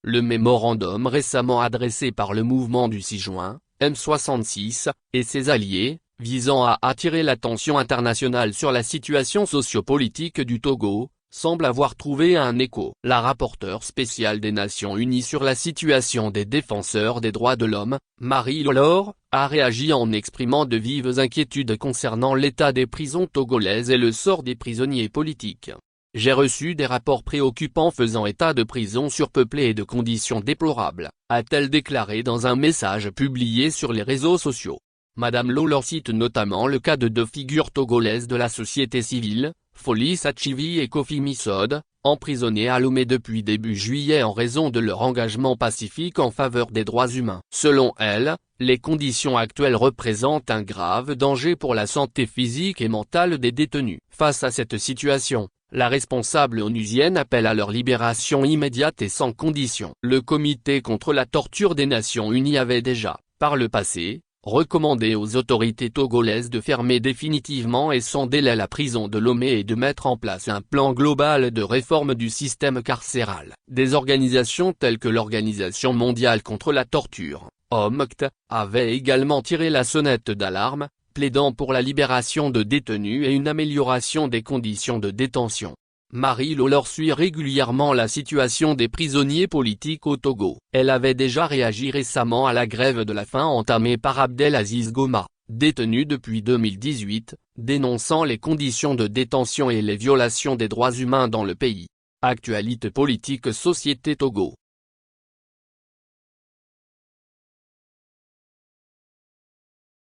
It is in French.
Le mémorandum récemment adressé par le mouvement du 6 juin, M66, et ses alliés, visant à attirer l'attention internationale sur la situation sociopolitique du Togo, semble avoir trouvé un écho. La rapporteure spéciale des Nations Unies sur la situation des défenseurs des droits de l'homme, Marie Lolor, a réagi en exprimant de vives inquiétudes concernant l'état des prisons togolaises et le sort des prisonniers politiques. J'ai reçu des rapports préoccupants faisant état de prisons surpeuplées et de conditions déplorables, a-t-elle déclaré dans un message publié sur les réseaux sociaux. Madame Lolor cite notamment le cas de deux figures togolaises de la société civile, Folis Achivi et Kofi Missod, emprisonnés à Lomé depuis début juillet en raison de leur engagement pacifique en faveur des droits humains. Selon elle, les conditions actuelles représentent un grave danger pour la santé physique et mentale des détenus. Face à cette situation, la responsable onusienne appelle à leur libération immédiate et sans condition. Le Comité contre la torture des Nations Unies avait déjà, par le passé, recommandé aux autorités togolaises de fermer définitivement et sans délai la prison de Lomé et de mettre en place un plan global de réforme du système carcéral. Des organisations telles que l'Organisation mondiale contre la torture, OMCT, avaient également tiré la sonnette d'alarme, plaidant pour la libération de détenus et une amélioration des conditions de détention. Marie Lolor suit régulièrement la situation des prisonniers politiques au Togo. Elle avait déjà réagi récemment à la grève de la faim entamée par Abdelaziz Goma, détenu depuis 2018, dénonçant les conditions de détention et les violations des droits humains dans le pays. Actualité politique. Société Togo.